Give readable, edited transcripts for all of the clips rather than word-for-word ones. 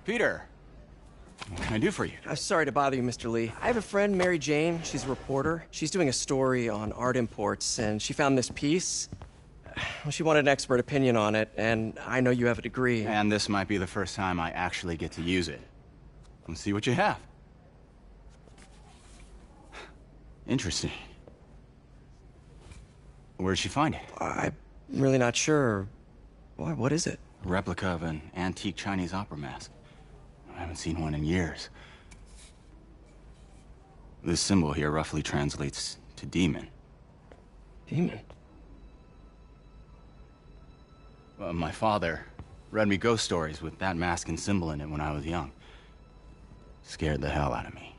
Peter, what can I do for you? Sorry to bother you, Mr. Lee. I have a friend, Mary Jane. She's a reporter. She's doing a story on art imports, and she found this piece. Well, she wanted an expert opinion on it, and I know you have a degree. And this might be the first time I actually get to use it. Let's see what you have. Interesting. Where did she find it? I'm really not sure. Why, what is it? A replica of an antique Chinese opera mask. I haven't seen one in years. This symbol here roughly translates to demon. Demon? My father read me ghost stories with that mask and symbol in it when I was young. Scared the hell out of me.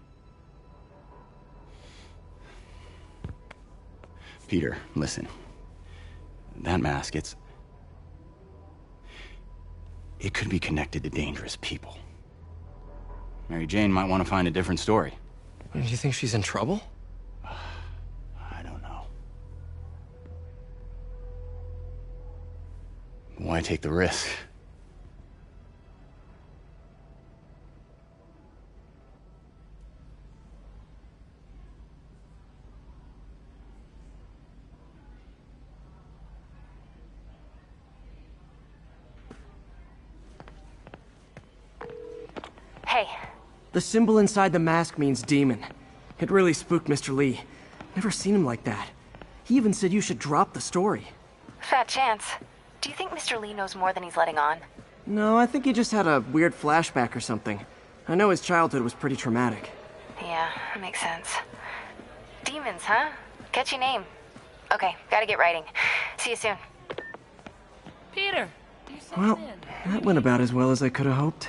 Peter, listen. That mask, it could be connected to dangerous people. Mary Jane might want to find a different story. Do you think she's in trouble? I don't know. Why take the risk? Hey. The symbol inside the mask means demon. It really spooked Mr. Lee. Never seen him like that. He even said you should drop the story. Fat chance. Do you think Mr. Lee knows more than he's letting on? No, I think he just had a weird flashback or something. I know his childhood was pretty traumatic. Yeah, that makes sense. Demons, huh? Catchy name. Okay, gotta get writing. See you soon. Peter! Well, that went about as well as I could have hoped.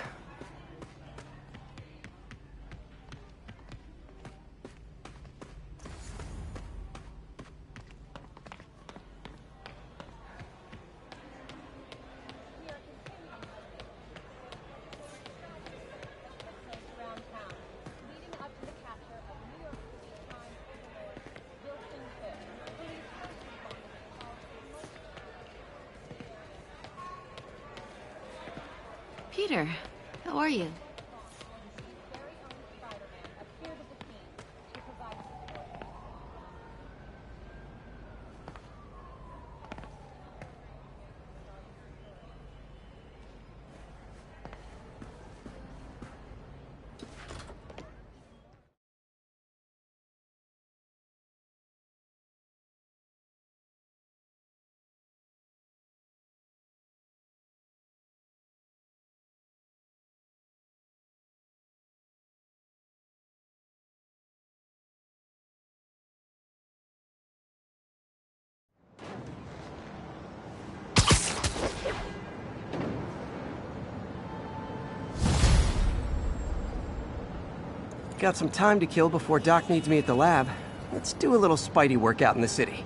Peter, how are you? Got some time to kill before Doc needs me at the lab. Let's do a little Spidey workout in the city.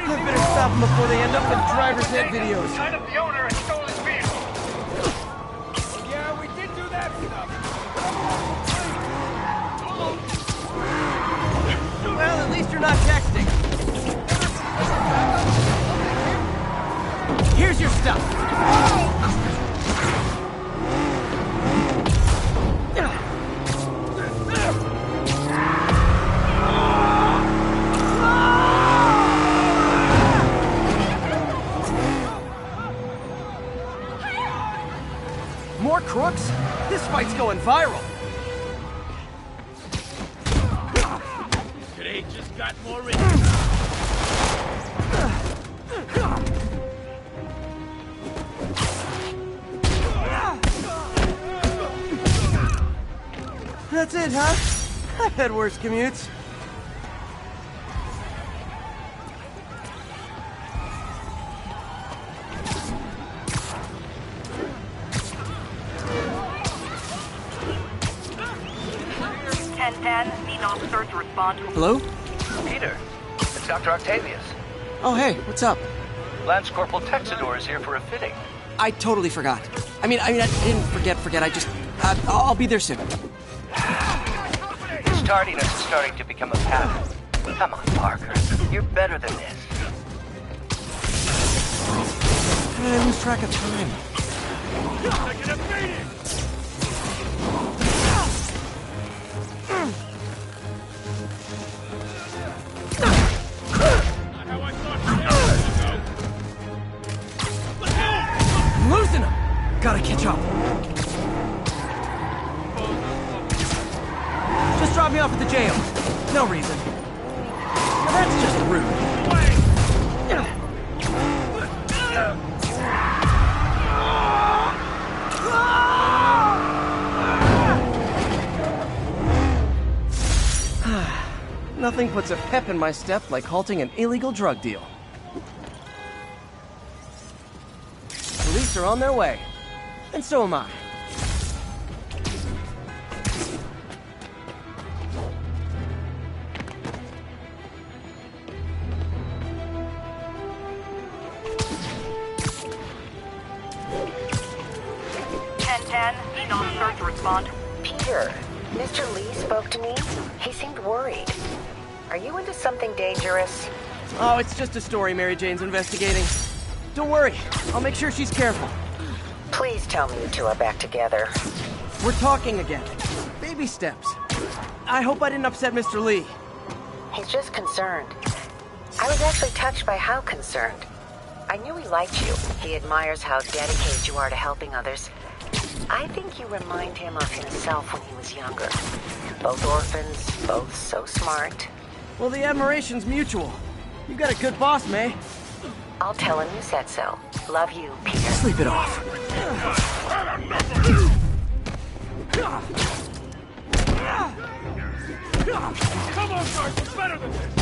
I better stop them before they end up in driver's ed videos. Tied up the owner and stole his vehicle. Yeah, we did do that stuff. Well, at least you're not texting. Here's your stuff. More crooks? This fight's going viral. Today just got more rich. That's it, huh? I've had worse commutes. Need officer to respond. Hello? Peter, it's Dr. Octavius. Oh, hey, what's up? Lance Corporal Texador is here for a fitting. I totally forgot. I mean, I didn't forget. I just, I'll be there soon. His tardiness is starting to become a pattern. Come on, Parker. You're better than this. How did I lose track of time? I'm losing him! Gotta catch up. Just drop me off at the jail. No reason. Now that's just rude. Nothing puts a pep in my step like halting an illegal drug deal. Police are on their way. And so am I. Need officer to respond. Peter, Mr. Lee spoke to me. He seemed worried. Are you into something dangerous? Oh, it's just a story Mary Jane's investigating. Don't worry, I'll make sure she's careful. Please tell me you two are back together. We're talking again. Baby steps. I hope I didn't upset Mr. Lee. He's just concerned. I was actually touched by how concerned. I knew he liked you. He admires how dedicated you are to helping others. I think you remind him of himself when he was younger. Both orphans, both so smart. Well, the admiration's mutual. You got a good boss, May. I'll tell him you said so. Love you, Peter. Sleep it off. Come on, Sarge, it's better than this!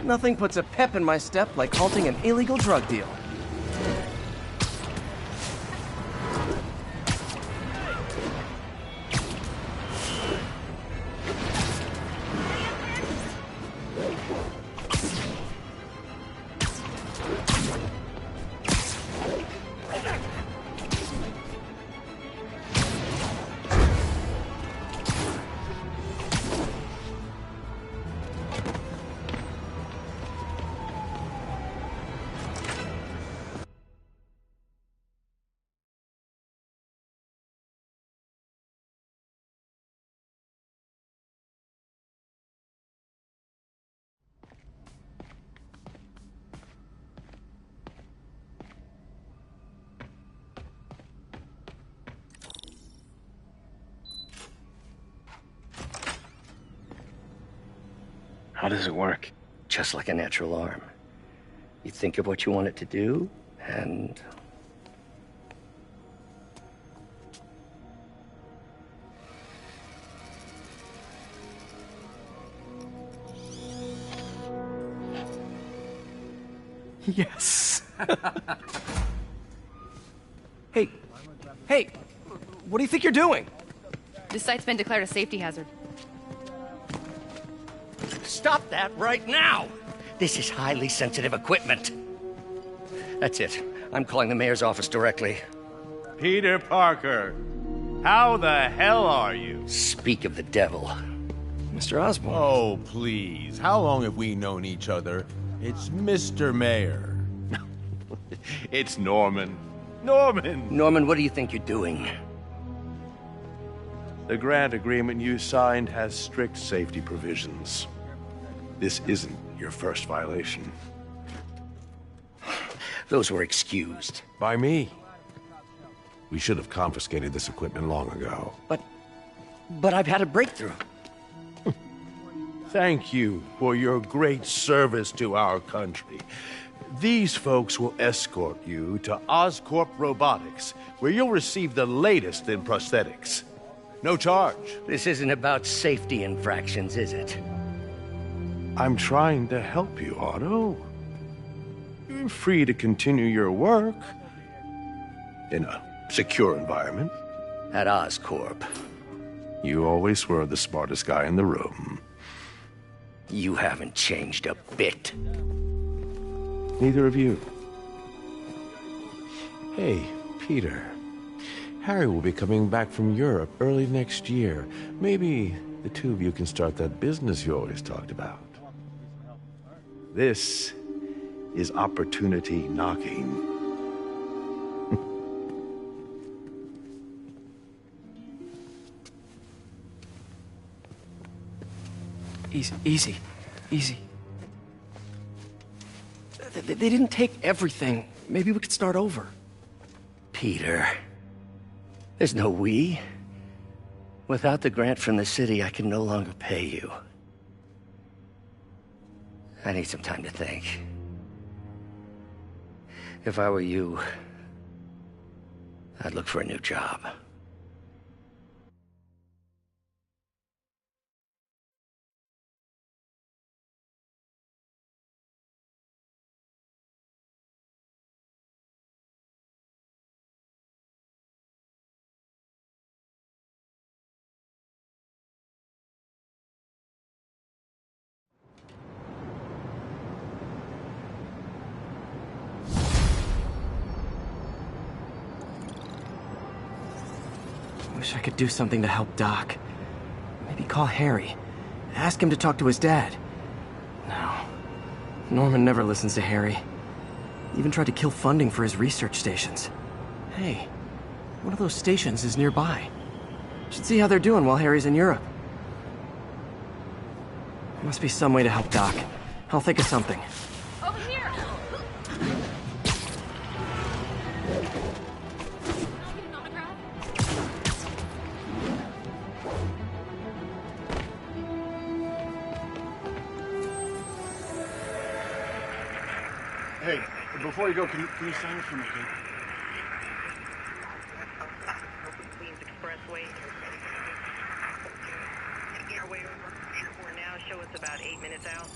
Nothing puts a pep in my step like halting an illegal drug deal. How does it work? Just like a natural arm. You think of what you want it to do, and... Yes. Hey. Hey. What do you think you're doing? This site's been declared a safety hazard. Stop that right now! This is highly sensitive equipment. That's it. I'm calling the mayor's office directly. Peter Parker, how the hell are you? Speak of the devil. Mr. Osborn. Oh, please. How long have we known each other? It's Mr. Mayor. It's Norman. Norman! Norman, what do you think you're doing? The grant agreement you signed has strict safety provisions. This isn't your first violation. Those were excused. By me. We should have confiscated this equipment long ago. But I've had a breakthrough. Thank you for your great service to our country. These folks will escort you to Oscorp Robotics, where you'll receive the latest in prosthetics. No charge. This isn't about safety infractions, is it? I'm trying to help you, Otto. You're free to continue your work in a secure environment. At Oscorp. You always were the smartest guy in the room. You haven't changed a bit. Neither of you. Hey, Peter. Harry will be coming back from Europe early next year. Maybe the two of you can start that business you always talked about. This is opportunity knocking. Easy. They didn't take everything. Maybe we could start over. Peter, there's no we. Without the grant from the city, I can no longer pay you. I need some time to think. If I were you, I'd look for a new job. Wish I could do something to help Doc. Maybe call Harry. Ask him to talk to his dad. No. Norman never listens to Harry. He even tried to kill funding for his research stations. Hey, one of those stations is nearby. Should see how they're doing while Harry's in Europe. There must be some way to help Doc. I'll think of something. Over here! Hey, before you go, can you sign it for me, kid? Queens Expressway. Airway over airport now. Show us about 8 minutes out.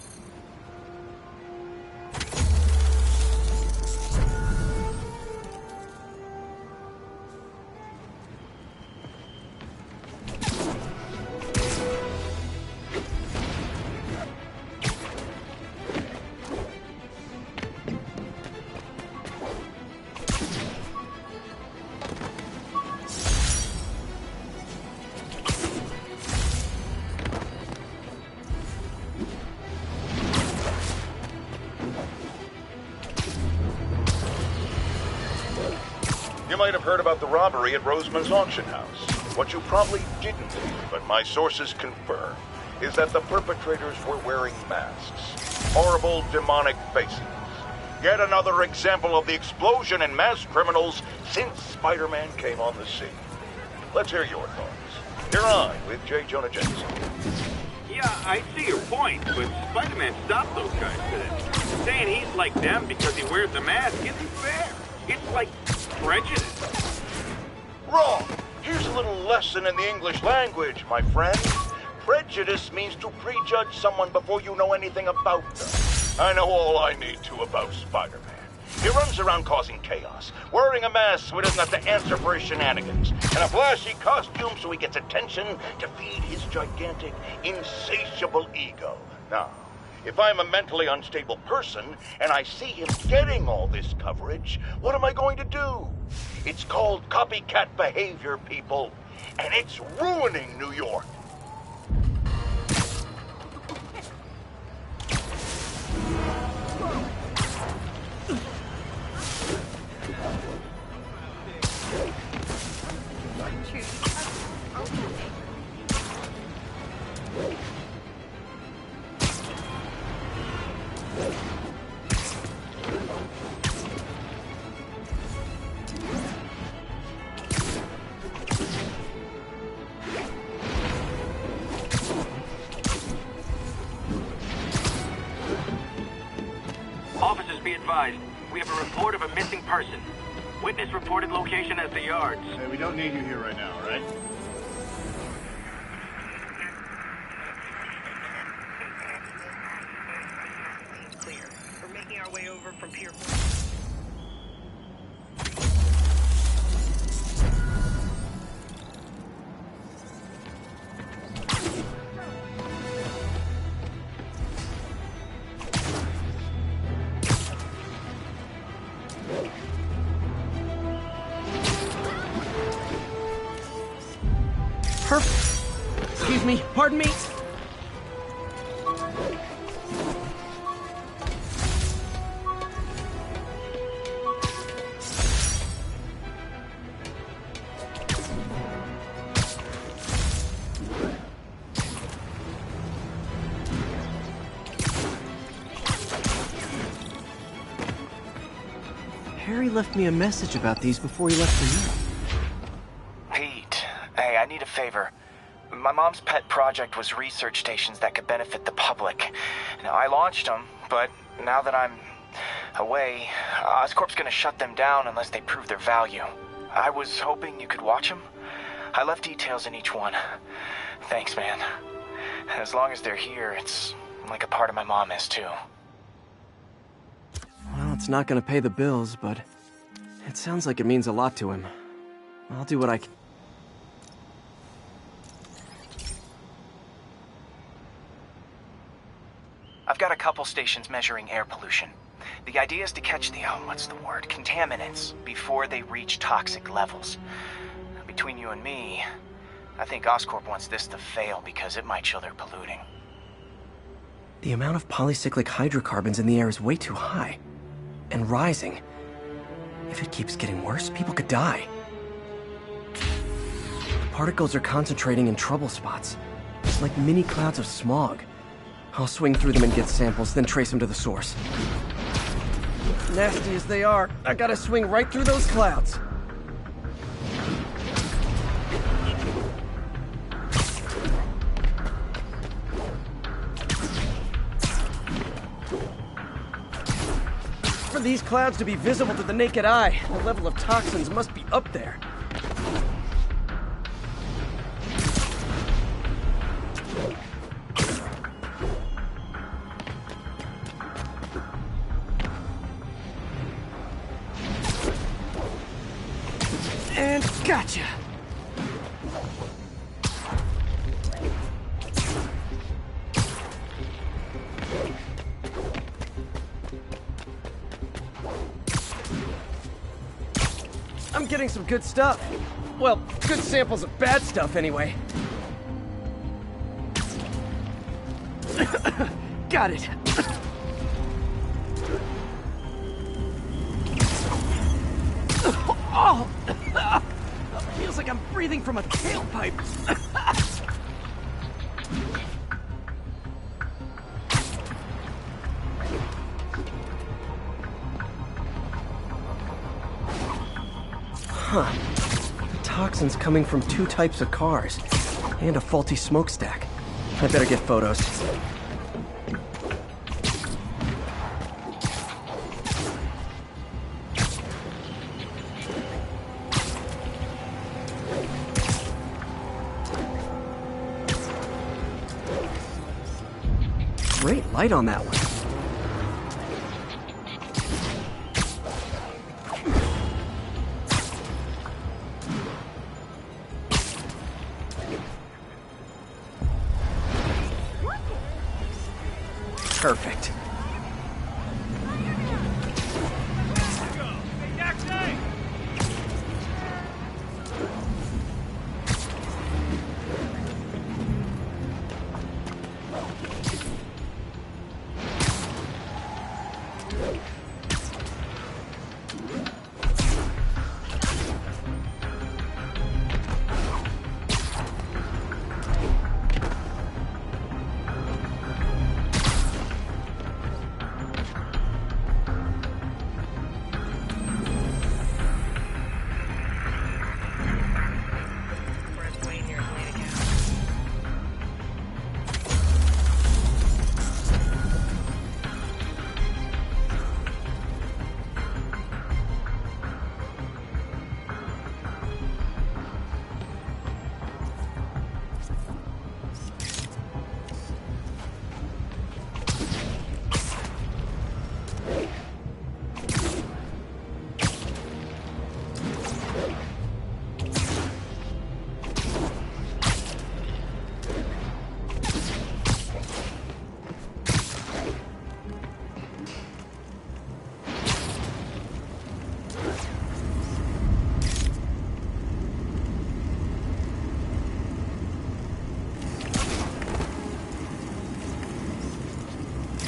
You might have heard about the robbery at Roseman's auction house. What you probably didn't hear, but my sources confirm, is that the perpetrators were wearing masks. Horrible, demonic faces. Yet another example of the explosion in mass criminals since Spider-Man came on the scene. Let's hear your thoughts. You're on with J0se169's. Yeah, I see your point, but Spider-Man stopped those guys today. Saying he's like them because he wears the mask isn't fair. It's like prejudice. Wrong! Here's a little lesson in the English language, my friend. Prejudice means to prejudge someone before you know anything about them. I know all I need to about Spider-Man. He runs around causing chaos, wearing a mask so he doesn't have to answer for his shenanigans, and a flashy costume so he gets attention to feed his gigantic, insatiable ego. Now, if I'm a mentally unstable person and I see him getting all this coverage, what am I going to do? It's called copycat behavior, people, and it's ruining New York. be advised. We have a report of a missing person. Witness reported location as the yards. Hey, we don't need you here right now, all right? Clear. We're making our way over from Pier 4. Excuse me, pardon me. Harry left me a message about these before he left for you. Pete, hey, I need a favor. My mom's pet project was research stations that could benefit the public. Now, I launched them, but now that I'm away, Oscorp's gonna shut them down unless they prove their value. I was hoping you could watch them. I left details in each one. Thanks, man. As long as they're here, it's like a part of my mom is, too. Well, it's not gonna pay the bills, but it sounds like it means a lot to him. I'll do what I can. I've got a couple stations measuring air pollution. The idea is to catch the, contaminants before they reach toxic levels. Between you and me, I think Oscorp wants this to fail because it might show they're polluting. The amount of polycyclic hydrocarbons in the air is way too high. And rising. If it keeps getting worse, people could die. The particles are concentrating in trouble spots. It's like mini clouds of smog. I'll swing through them and get samples, then trace them to the source. Nasty as they are, I gotta swing right through those clouds. For these clouds to be visible to the naked eye, the level of toxins must be up there. And gotcha! I'm getting some good stuff. Well, good samples of bad stuff, anyway. Got it. Oh! Feels like I'm breathing from a tailpipe. Huh. The toxin's coming from 2 types of cars. And a faulty smokestack. I better get photos. Great light on that one. Perfect.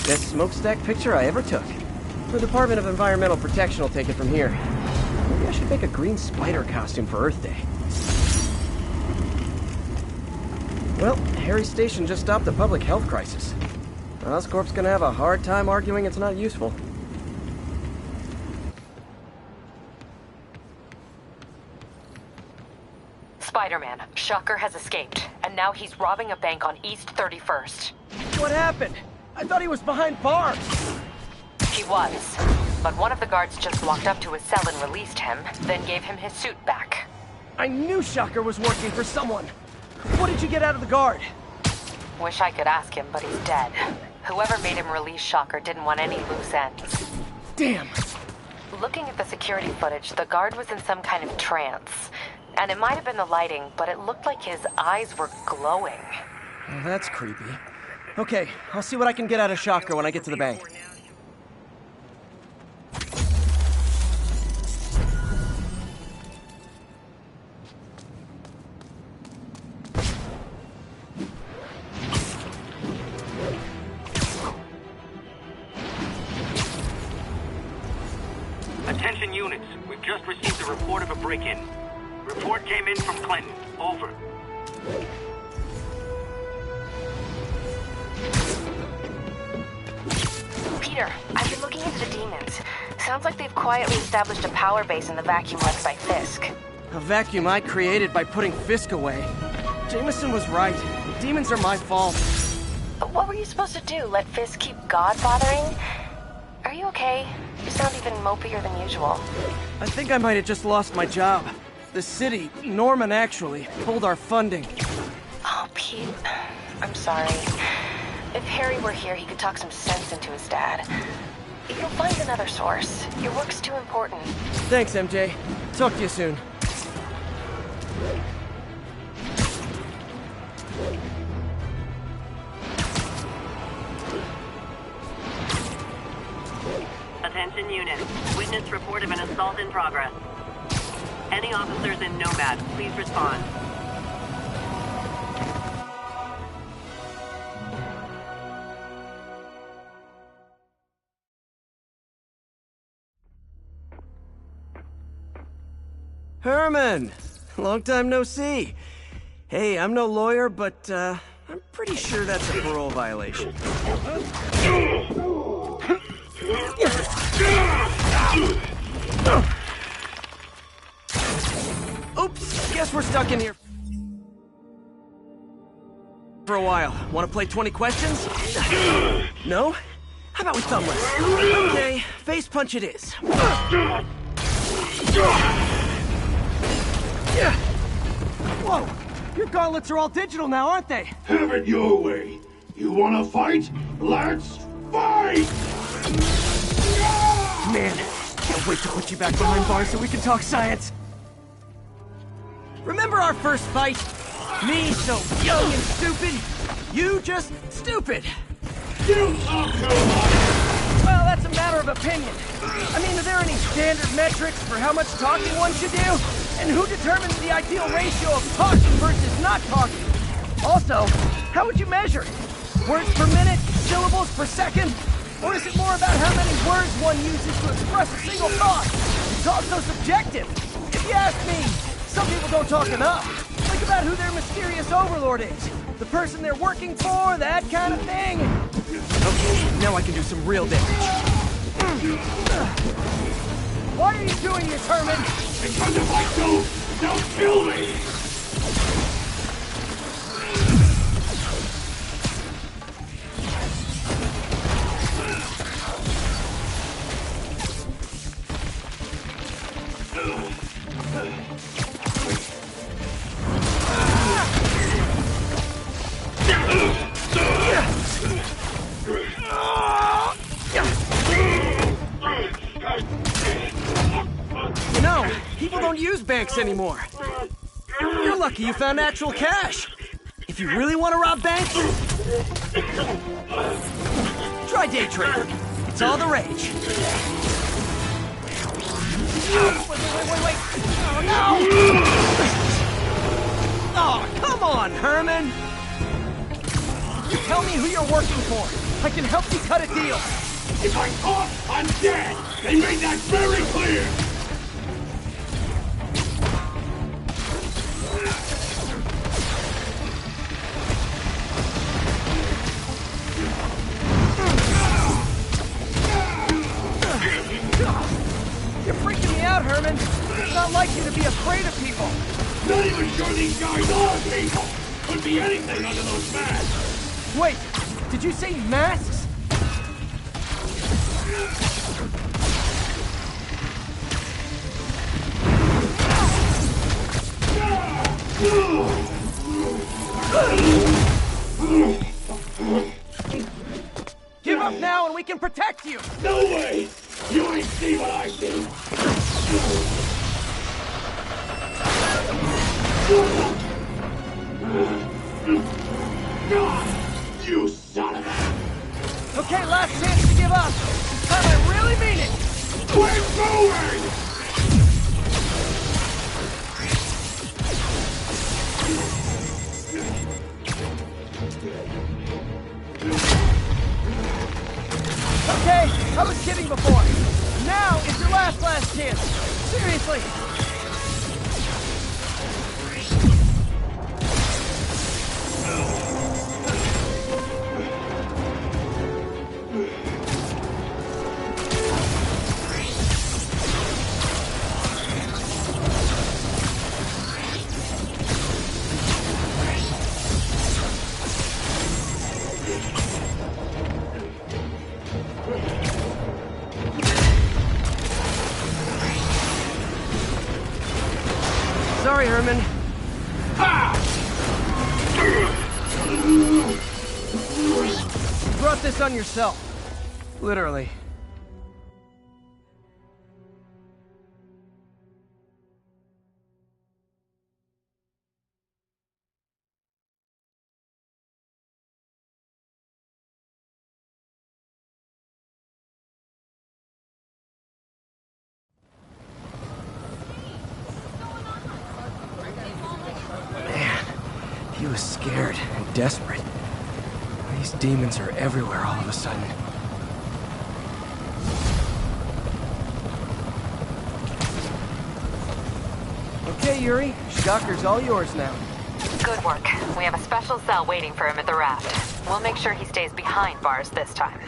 Best smokestack picture I ever took. The Department of Environmental Protection will take it from here. Maybe I should make a green spider costume for Earth Day. Well, Harry's station just stopped a public health crisis. Oscorp's gonna have a hard time arguing it's not useful. Spider-Man, Shocker has escaped, and now he's robbing a bank on East 31st. What happened? I thought he was behind bars. He was, but one of the guards just walked up to his cell and released him, then gave him his suit back. I knew Shocker was working for someone. What did you get out of the guard? Wish I could ask him, but he's dead. Whoever made him release Shocker didn't want any loose ends. Damn. Looking at the security footage, the guard was in some kind of trance. And it might have been the lighting, but it looked like his eyes were glowing. Well, that's creepy. Okay, I'll see what I can get out of Shocker when I get to the bank. Attention units, we've just received a report of a break-in. Report came in from Clinton. Over. Peter, I've been looking into the demons. Sounds like they've quietly established a power base in the vacuum left by Fisk. A vacuum I created by putting Fisk away. Jameson was right. The demons are my fault. What were you supposed to do? Let Fisk keep God bothering? Are you okay? You sound even mopier than usual. I think I might have just lost my job. The city, Norman actually, pulled our funding. Oh, Pete. I'm sorry. If Harry were here, he could talk some sense into his dad. You'll find another source. Your work's too important. Thanks, MJ. Talk to you soon. Attention units. Witness report of an assault in progress. Any officers in Nomad, please respond. Herman! Long time no see. Hey, I'm no lawyer, but I'm pretty sure that's a parole violation. Oops, guess we're stuck in here for a while. Want to play 20 questions? No? How about we thumbless? Okay, face punch it is. Whoa! Your gauntlets are all digital now, aren't they? Have it your way. You wanna fight? Let's fight! Man, can't wait to put you back behind bars so we can talk science. Remember our first fight? Me so young and stupid, you just stupid. You talk too much! Well, that's a matter of opinion. I mean, are there any standard metrics for how much talking one should do? And who determines the ideal ratio of talking versus not talking? Also, how would you measure it? Words per minute? Syllables per second? Or is it more about how many words one uses to express a single thought? It's also subjective. If you ask me, some people don't talk enough. Think about who their mysterious overlord is. The person they're working for, that kind of thing. Okay, now I can do some real damage. Why are you doing this, Herman? Because if I don't, they'll kill me! You know, people don't use banks anymore. You're lucky you found actual cash. If you really want to rob banks, try day trading. It's all the rage. Wait. Oh, no! Oh, come on, Herman! Tell me who you're working for. I can help you cut a deal. If I talk, I'm dead. They made that very clear. You're freaking me out, Herman. It's not like you to be afraid of people. Not even sure these guys are people. Could be anything under those masks. Wait, did you say masks? Give up now and we can protect you! No way! You ain't see what I see! You son of a... Okay, last chance to give up. This time I really mean it! We're going! Okay, I was kidding before. Now is your last chance. Seriously. Sorry, Herman. You brought this on yourself. Literally. He was scared and desperate. These demons are everywhere all of a sudden. Okay, Yuri. Shocker's all yours now. Good work. We have a special cell waiting for him at the raft. We'll make sure he stays behind bars this time.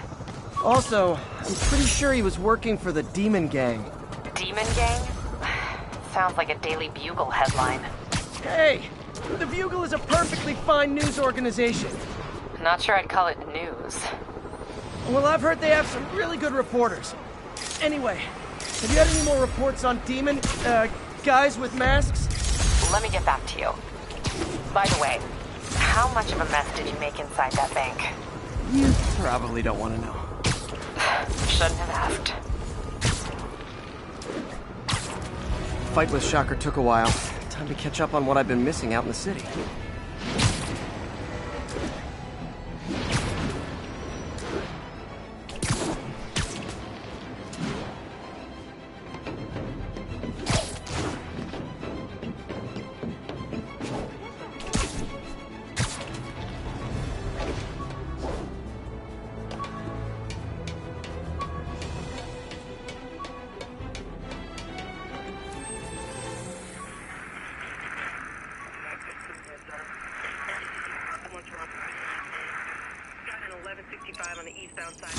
Also, I'm pretty sure he was working for the Demon Gang. Demon Gang? Sounds like a Daily Bugle headline. Hey! The Bugle is a perfectly fine news organization. Not sure I'd call it news. Well, I've heard they have some really good reporters. Anyway, have you had any more reports on demon, guys with masks? Let me get back to you. By the way, how much of a mess did you make inside that bank? You probably don't want to know. Shouldn't have asked. Fight with Shocker took a while. Time to catch up on what I've been missing out in the city. Got an 1165 on the eastbound side.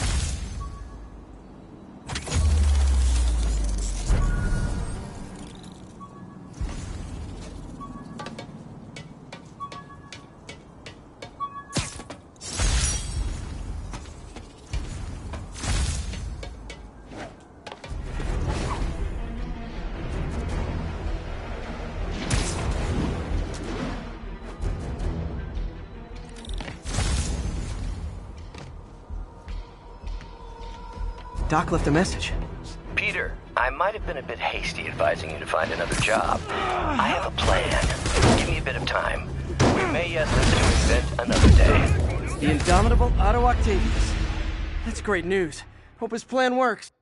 Doc left a message. Peter, I might have been a bit hasty advising you to find another job. I have a plan. Give me a bit of time. We may yet live to invent another day. The indomitable Otto Octavius. That's great news. Hope his plan works.